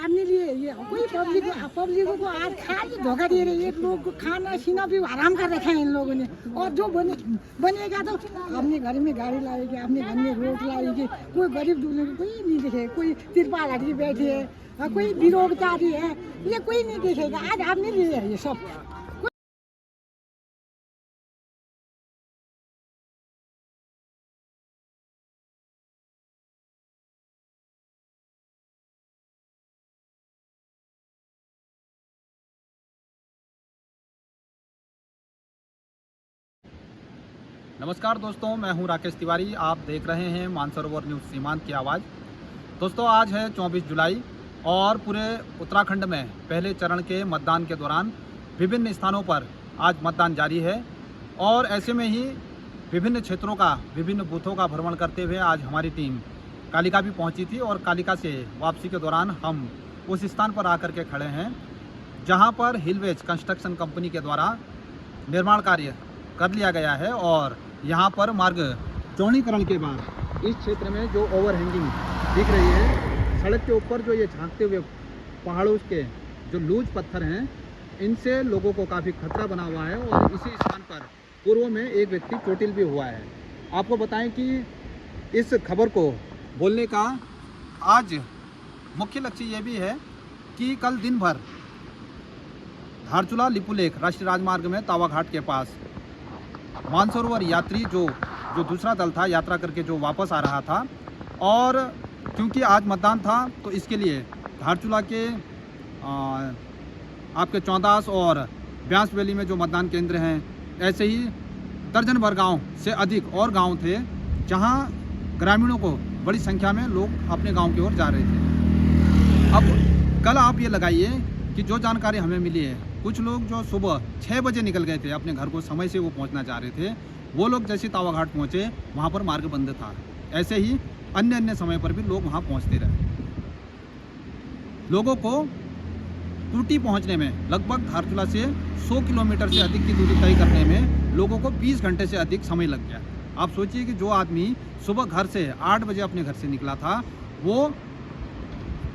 आपने लिए ये कोई पब्लिक को आज खाली धोखा दे रहे, एक लोग को खाना सीना भी हराम कर रखा है इन लोगों ने। और जो बनेगा तो अपने घर में गाड़ी लाएगी, अपने घर में रोड लाएगी, कोई गरीब दूल्हे को कोई नहीं दिखे, कोई तिरपाल हटके बैठे है, कोई बेरोजगारी है, ये कोई नहीं देखेगा। आज आपने लिए है ये सब। नमस्कार दोस्तों, मैं हूं राकेश तिवारी। आप देख रहे हैं मानसरोवर न्यूज़ सीमांत की आवाज़। दोस्तों, आज है 24 जुलाई और पूरे उत्तराखंड में पहले चरण के मतदान के दौरान विभिन्न स्थानों पर आज मतदान जारी है। और ऐसे में ही विभिन्न क्षेत्रों का, विभिन्न बूथों का भ्रमण करते हुए आज हमारी टीम कालिका भी पहुंची थी। और कालिका से वापसी के दौरान हम उस स्थान पर आकर के खड़े हैं जहां पर हिलवेज कंस्ट्रक्शन कंपनी के द्वारा निर्माण कार्य कर लिया गया है। और यहाँ पर मार्ग चौड़ीकरण के बाद इस क्षेत्र में जो ओवरहैंगिंग दिख रही है, सड़क के ऊपर जो ये झांकते हुए पहाड़ों के जो लूज पत्थर हैं, इनसे लोगों को काफ़ी खतरा बना हुआ है। और इसी स्थान पर पूर्व में एक व्यक्ति चोटिल भी हुआ है। आपको बताएं कि इस खबर को बोलने का आज मुख्य लक्ष्य ये भी है कि कल दिन भर धारचूला लिपुलेख राष्ट्रीय राजमार्ग में तावा घाट के पास मानसरोवर यात्री जो दूसरा दल था यात्रा करके जो वापस आ रहा था, और क्योंकि आज मतदान था तो इसके लिए धारचूला के आपके चौंदास और ब्यास वैली में जो मतदान केंद्र हैं, ऐसे ही दर्जन भर गाँव से अधिक और गांव थे जहां ग्रामीणों को बड़ी संख्या में लोग अपने गांव की ओर जा रहे थे। अब कल आप ये लगाइए कि जो जानकारी हमें मिली है, कुछ लोग जो सुबह 6 बजे निकल गए थे अपने घर को, समय से वो पहुंचना चाह रहे थे, वो लोग जैसे तावा घाट पहुँचे वहाँ पर मार्ग बंद था। ऐसे ही अन्य समय पर भी लोग वहाँ पहुँचते रहे। लोगों को टूटी पहुँचने में लगभग धारचूला से 100 किलोमीटर से अधिक की दूरी तय करने में लोगों को 20 घंटे से अधिक समय लग गया। आप सोचिए कि जो आदमी सुबह घर से 8 बजे अपने घर से निकला था, वो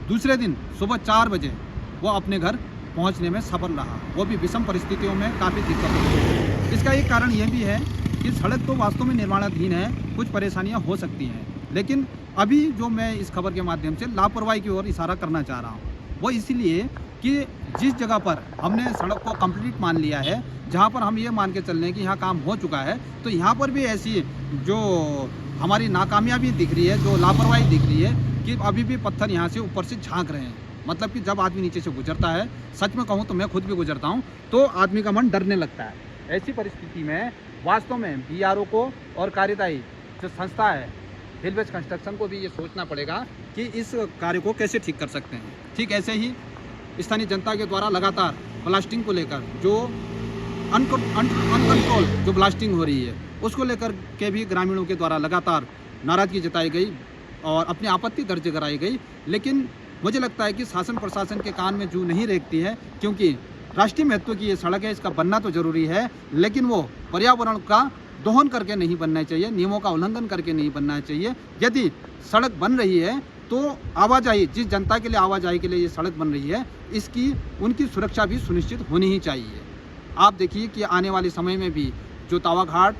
दूसरे दिन सुबह 4 बजे वो अपने घर पहुंचने में सफल रहा, वो भी विषम परिस्थितियों में काफ़ी दिक्कत हुई। इसका एक कारण यह भी है कि सड़क तो वास्तव में निर्माणाधीन है, कुछ परेशानियां हो सकती हैं, लेकिन अभी जो मैं इस खबर के माध्यम से लापरवाही की ओर इशारा करना चाह रहा हूँ, वो इसीलिए कि जिस जगह पर हमने सड़क को कंप्लीट मान लिया है, जहाँ पर हम ये मान के चल रहे हैं कि यहाँ काम हो चुका है, तो यहाँ पर भी ऐसी जो हमारी नाकामयाबी दिख रही है, जो लापरवाही दिख रही है कि अभी भी पत्थर यहाँ से ऊपर से झाँक रहे हैं। मतलब कि जब आदमी नीचे से गुजरता है, सच में कहूँ तो मैं खुद भी गुजरता हूँ, तो आदमी का मन डरने लगता है। ऐसी परिस्थिति में वास्तव में बीआरओ को और कार्यदायी जो संस्था है हिलवेज कंस्ट्रक्शन को भी ये सोचना पड़ेगा कि इस कार्य को कैसे ठीक कर सकते हैं। ठीक ऐसे ही स्थानीय जनता के द्वारा लगातार ब्लास्टिंग को लेकर जो अनकंट्रोल जो ब्लास्टिंग हो रही है, उसको लेकर के भी ग्रामीणों के द्वारा लगातार नाराज़गी जताई गई और अपनी आपत्ति दर्ज कराई गई। लेकिन मुझे लगता है कि शासन प्रशासन के कान में जू नहीं रेंगती है, क्योंकि राष्ट्रीय महत्व की ये सड़क है, इसका बनना तो जरूरी है, लेकिन वो पर्यावरण का दोहन करके नहीं बनना चाहिए, नियमों का उल्लंघन करके नहीं बनना चाहिए। यदि सड़क बन रही है तो आवाजाही, जिस जनता के लिए आवाजाही के लिए ये सड़क बन रही है, इसकी उनकी सुरक्षा भी सुनिश्चित होनी ही चाहिए। आप देखिए कि आने वाले समय में भी जो तावा घाट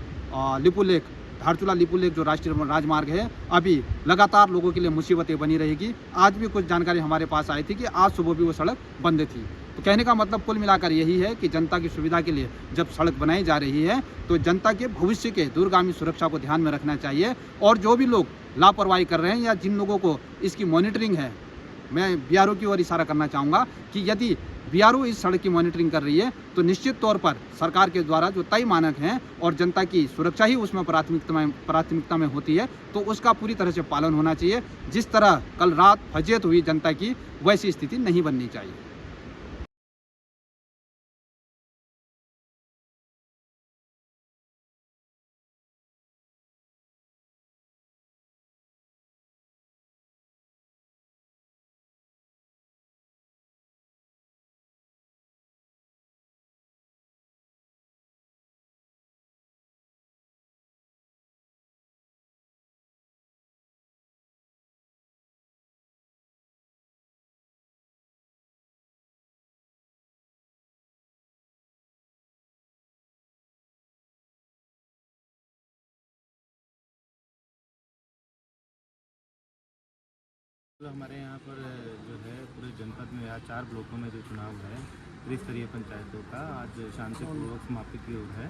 लिपुलेख धारचूला लिपुलेख जो राष्ट्रीय राजमार्ग है, अभी लगातार लोगों के लिए मुसीबतें बनी रहेगी। आज भी कुछ जानकारी हमारे पास आई थी कि आज सुबह भी वो सड़क बंद थी। तो कहने का मतलब कुल मिलाकर यही है कि जनता की सुविधा के लिए जब सड़क बनाई जा रही है, तो जनता के भविष्य के दूरगामी सुरक्षा को ध्यान में रखना चाहिए। और जो भी लोग लापरवाही कर रहे हैं या जिन लोगों को इसकी मॉनिटरिंग है, मैं बीआरओ की ओर इशारा करना चाहूँगा कि यदि बीआरओ इस सड़क की मॉनिटरिंग कर रही है, तो निश्चित तौर पर सरकार के द्वारा जो तय मानक हैं और जनता की सुरक्षा ही उसमें प्राथमिकता में होती है, तो उसका पूरी तरह से पालन होना चाहिए। जिस तरह कल रात फजीयत हुई जनता की, वैसी स्थिति नहीं बननी चाहिए। तो हमारे यहाँ पर जो है पूरे जनपद में आज 4 ब्लॉकों में जो चुनाव है त्रिस्तरीय पंचायतों का आज शांतिपूर्वक समाप्ति की ओर है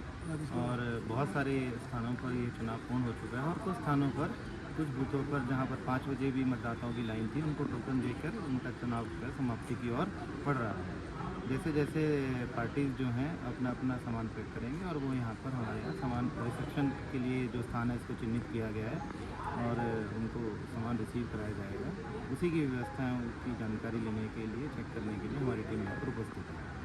और बहुत सारे स्थानों पर ये चुनाव पूर्ण हो चुका है और कुछ स्थानों पर कुछ बूथों पर जहाँ पर 5 बजे भी मतदाताओं की लाइन थी उनको टोकन देकर उनका चुनाव का समाप्ति की ओर बढ़ रहा है। जैसे जैसे पार्टीज जो हैं अपना अपना सामान पैक करेंगे और वो यहाँ पर हमारे यहाँ सामान रिसेप्शन के लिए जो स्थान है इसको चिन्हित किया गया है और उनको सामान रिसीव कराया जाएगा। उसी की व्यवस्था की जानकारी लेने के लिए चेक करने के लिए हमारी टीम यहाँ पर उपस्थित है।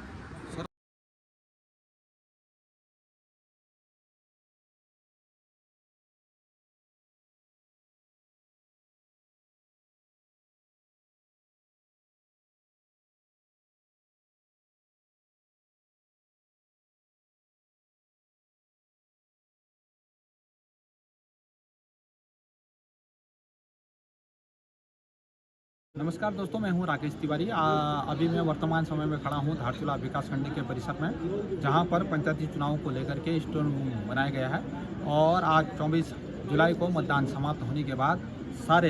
नमस्कार दोस्तों, मैं हूं राकेश तिवारी। अभी मैं वर्तमान समय में खड़ा हूं धारचूला विकासखंड के परिसर में, जहां पर पंचायती चुनाव को लेकर के स्ट्रॉन्ग रूम बनाया गया है और आज 24 जुलाई को मतदान समाप्त होने के बाद सारे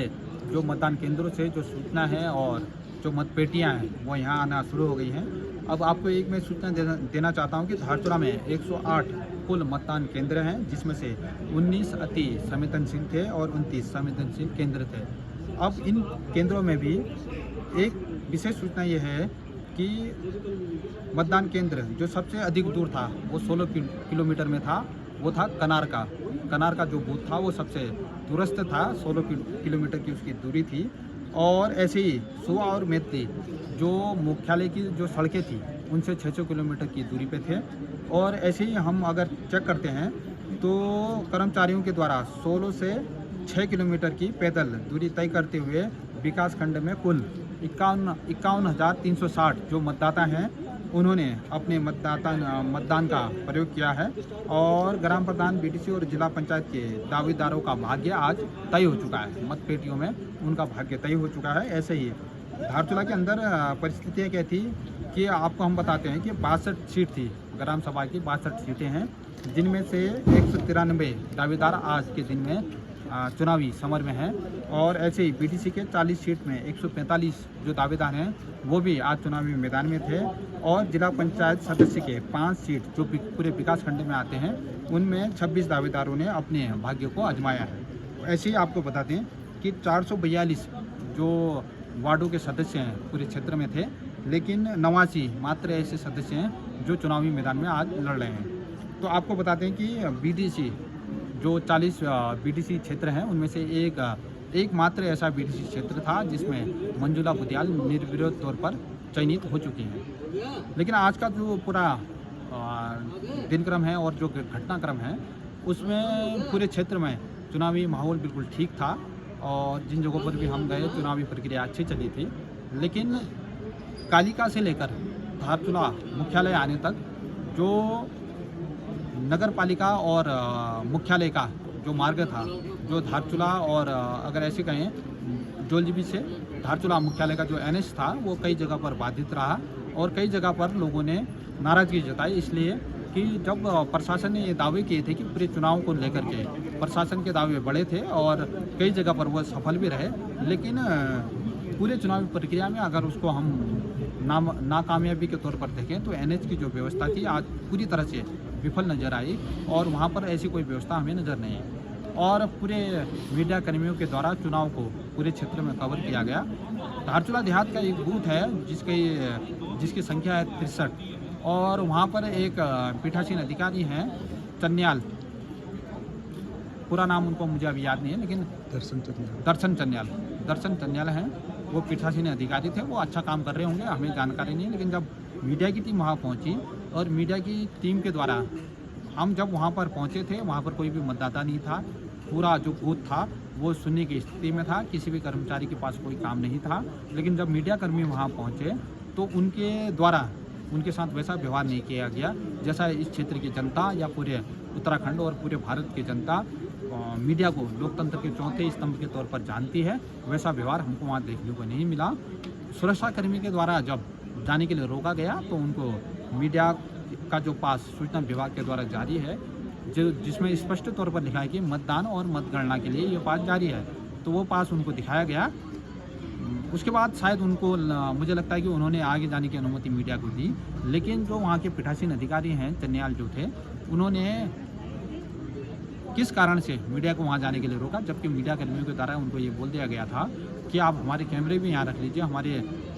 जो मतदान केंद्रों से जो सूचना है और जो मतपेटियां हैं वो यहां आना शुरू हो गई हैं। अब आपको एक मैं सूचना देना चाहता हूं कि धारचूला में 108 कुल मतदान केंद्र हैं, जिसमें से 19 अति संवेदनशील थे और 29 संवेदनशील केंद्र थे। अब इन केंद्रों में भी एक विशेष सूचना ये है कि मतदान केंद्र जो सबसे अधिक दूर था वो 16 किलोमीटर में था, वो था कनार का जो बूथ था वो सबसे दूरस्थ था, 16 किलोमीटर की उसकी दूरी थी। और ऐसे ही सुआ और मेत्री जो मुख्यालय की जो सड़कें थी उनसे 600 किलोमीटर की दूरी पे थे। और ऐसे ही हम अगर चेक करते हैं तो कर्मचारियों के द्वारा 16 से 6 किलोमीटर की पैदल दूरी तय करते हुए विकास खंड में कुल 51,360 जो मतदाता हैं उन्होंने अपने मतदान का प्रयोग किया है और ग्राम प्रधान, बीडीसी और जिला पंचायत के दावेदारों का भाग्य आज तय हो चुका है। मतपेटियों में उनका भाग्य तय हो चुका है। ऐसे ही धारचूला के अंदर परिस्थितियाँ क्या थी कि आपको हम बताते हैं कि 62 सीट थी, ग्राम सभा की 62 सीटें हैं, जिनमें से 193 दावेदार आज के दिन में चुनावी समर में हैं और ऐसे ही बीडीसी के 40 सीट में 145 जो दावेदार हैं वो भी आज चुनावी मैदान में थे और जिला पंचायत सदस्य के 5 सीट जो पूरे विकास खंड में आते हैं उनमें 26 दावेदारों ने अपने भाग्य को आजमाया है। ऐसे ही आपको बता दें कि 442 जो वार्डों के सदस्य हैं पूरे क्षेत्र में थे, लेकिन 89 मात्र ऐसे सदस्य हैं जो चुनावी मैदान में आज लड़ रहे हैं। तो आपको बताते हैं कि बीडीसी जो 40 बीडीसी क्षेत्र हैं उनमें से एक मात्र ऐसा बीडीसी क्षेत्र था जिसमें मंजुला बुधियाल निर्विरोध तौर पर चयनित हो चुकी हैं। लेकिन आज का जो पूरा दिनक्रम है और जो घटनाक्रम है उसमें पूरे क्षेत्र में चुनावी माहौल बिल्कुल ठीक था और जिन जगहों पर भी हम गए चुनावी प्रक्रिया अच्छी चली थी। लेकिन कालिका से लेकर धारचूला मुख्यालय आने तक जो नगर पालिका और मुख्यालय का जो मार्ग था, जो धारचूला और अगर ऐसे कहें जोलजीबी से धारचूला मुख्यालय का जो एनएच था वो कई जगह पर बाधित रहा और कई जगह पर लोगों ने नाराज़गी जताई, इसलिए कि जब प्रशासन ने ये दावे किए थे कि पूरे चुनाव को लेकर के प्रशासन के दावे बड़े थे और कई जगह पर वह सफल भी रहे, लेकिन पूरे चुनावी प्रक्रिया में अगर उसको हम नाकामयाबी के तौर पर देखें तो एनएच की जो व्यवस्था थी आज पूरी तरह से विफल नज़र आई और वहाँ पर ऐसी कोई व्यवस्था हमें नज़र नहीं आई। और पूरे मीडिया कर्मियों के द्वारा चुनाव को पूरे क्षेत्र में कवर किया गया। धारचूला देहात का एक बूथ है जिसकी संख्या है 63 और वहाँ पर एक पीठासीन अधिकारी हैं चन्याल, पूरा नाम उनको मुझे अभी याद नहीं है, लेकिन दर्शन चन्याल हैं, वो पीठासीन अधिकारी थे। वो अच्छा काम कर रहे होंगे, हमें जानकारी नहीं, लेकिन जब मीडिया की टीम वहाँ पहुँची और मीडिया की टीम के द्वारा हम जब वहाँ पर पहुँचे थे वहाँ पर कोई भी मतदाता नहीं था, पूरा जो बूथ था वो सुनने की स्थिति में था, किसी भी कर्मचारी के पास कोई काम नहीं था। लेकिन जब मीडिया कर्मी वहाँ पहुँचे तो उनके द्वारा उनके साथ वैसा व्यवहार नहीं किया गया जैसा इस क्षेत्र की जनता या पूरे उत्तराखंड और पूरे भारत की जनता मीडिया को लोकतंत्र के चौथे स्तंभ के तौर पर जानती है, वैसा व्यवहार हमको वहाँ देखने को नहीं मिला। सुरक्षाकर्मी के द्वारा जब जाने के लिए रोका गया तो उनको मीडिया का जो पास सूचना विभाग के द्वारा जारी है जिसमें स्पष्ट तौर पर लिखा है कि मतदान और मतगणना के लिए ये पास जारी है, तो वो पास उनको दिखाया गया। उसके बाद शायद उनको मुझे लगता है कि उन्होंने आगे जाने की अनुमति मीडिया को दी, लेकिन जो वहाँ के पीठासीन अधिकारी हैं चन्याल जो थे, उन्होंने किस कारण से मीडिया को वहाँ जाने के लिए रोका, जबकि मीडिया कर्मियों के द्वारा उनको ये बोल दिया गया था कि आप हमारे कैमरे भी यहाँ रख लीजिए, हमारे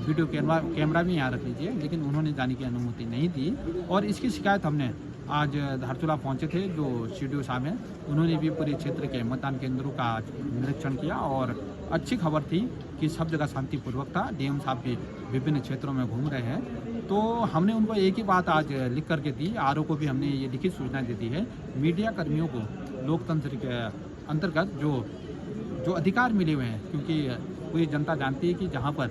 वीडियो कैमरा भी यहाँ रख लीजिए, लेकिन उन्होंने जाने की अनुमति नहीं दी। और इसकी शिकायत हमने आज धारचूला पहुँचे थे, जो CDO साहब हैं, उन्होंने भी पूरे क्षेत्र के मतदान केंद्रों का निरीक्षण किया और अच्छी खबर थी कि सब जगह शांतिपूर्वक था। DM साहब भी विभिन्न क्षेत्रों में घूम रहे हैं। तो हमने उनको एक ही बात आज लिख करके दी, RO को भी हमने ये लिखित सूचना दे दी है, मीडिया कर्मियों को लोकतंत्र के अंतर्गत जो अधिकार मिले हुए हैं, क्योंकि पूरी जनता जानती है कि जहाँ पर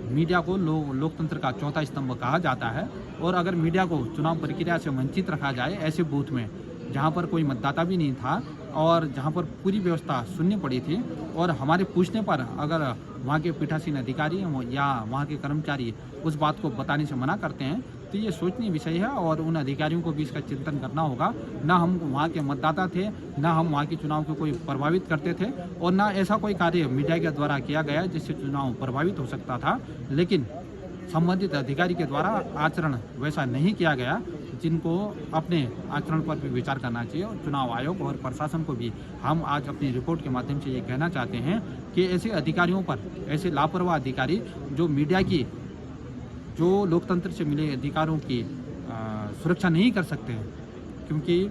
मीडिया को लोकतंत्र का चौथा स्तंभ कहा जाता है, और अगर मीडिया को चुनाव प्रक्रिया से वंचित रखा जाए ऐसे बूथ में जहाँ पर कोई मतदाता भी नहीं था और जहाँ पर पूरी व्यवस्था शून्य पड़ी थी, और हमारे पूछने पर अगर वहाँ के पीठासीन अधिकारी या वहाँ के कर्मचारी उस बात को बताने से मना करते हैं, तो ये सोचनीय विषय है और उन अधिकारियों को भी इसका चिंतन करना होगा। ना हम वहाँ के मतदाता थे, ना हम वहाँ के चुनाव को कोई प्रभावित करते थे, और ना ऐसा कोई कार्य मीडिया के द्वारा किया गया जिससे चुनाव प्रभावित हो सकता था। लेकिन संबंधित अधिकारी के द्वारा आचरण वैसा नहीं किया गया, जिनको अपने आचरण पर भी विचार करना चाहिए। और चुनाव आयोग और प्रशासन को भी हम आज अपनी रिपोर्ट के माध्यम से ये कहना चाहते हैं कि ऐसे अधिकारियों पर, ऐसे लापरवाह अधिकारी जो मीडिया की, जो लोकतंत्र से मिले अधिकारों की सुरक्षा नहीं कर सकते हैं, क्योंकि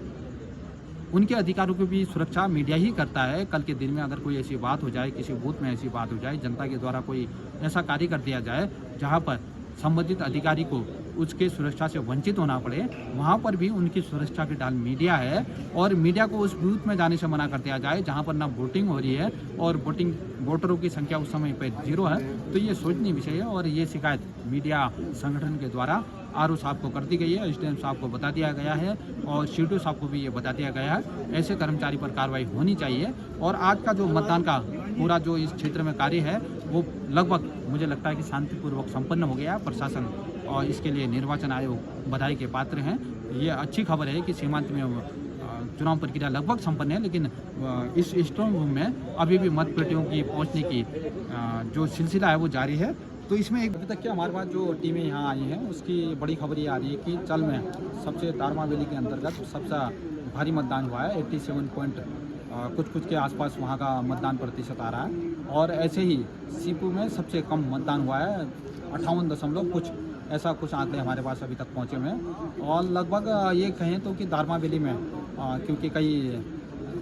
उनके अधिकारों की भी सुरक्षा मीडिया ही करता है। कल के दिन में अगर कोई ऐसी बात हो जाए, किसी बूथ में ऐसी बात हो जाए, जनता के द्वारा कोई ऐसा कार्य कर दिया जाए जहां पर संबंधित अधिकारी को उसके सुरक्षा से वंचित होना पड़े, वहां पर भी उनकी सुरक्षा की डाल मीडिया है, और मीडिया को उस बूथ में जाने से मना कर दिया जाए जहां पर ना वोटिंग हो रही है और वोटरों की संख्या उस समय पर 0 है, तो ये सोचनीय विषय है। और ये शिकायत मीडिया संगठन के द्वारा RO साहब को कर दी गई है, SDM साहब को बता दिया गया है और CDO साहब को भी ये बता दिया गया है, ऐसे कर्मचारी पर कार्रवाई होनी चाहिए। और आज का जो मतदान का पूरा जो इस क्षेत्र में कार्य है वो लगभग मुझे लगता है कि शांतिपूर्वक संपन्न हो गया। प्रशासन और इसके लिए निर्वाचन आयोग बधाई के पात्र हैं। ये अच्छी खबर है कि सीमांत में चुनाव प्रक्रिया लगभग संपन्न है, लेकिन इस स्ट्रॉन्ग रूम में अभी भी मतपेटियों की पहुंचने की जो सिलसिला है वो जारी है। तो इसमें अभी तक की हमारे पास जो टीमें यहाँ आई हैं उसकी बड़ी खबर ये आ रही है कि चल में सबसे दारमा वैली के अंतर्गत सबसे भारी मतदान हुआ है, 87 पॉइंट कुछ के आसपास वहाँ का मतदान प्रतिशत आ रहा है। और ऐसे ही सीपू में सबसे कम मतदान हुआ है, 58 कुछ, ऐसा कुछ आंकड़े हमारे पास अभी तक पहुँचे हुए हैं। और लगभग ये कहें तो कि दारमा वैली में क्योंकि कई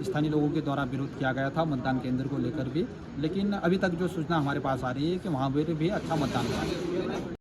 स्थानीय लोगों के द्वारा विरोध किया गया था मतदान केंद्र को लेकर भी, लेकिन अभी तक जो सूचना हमारे पास आ रही है कि वहाँ पर भी अच्छा मतदान हुआ है।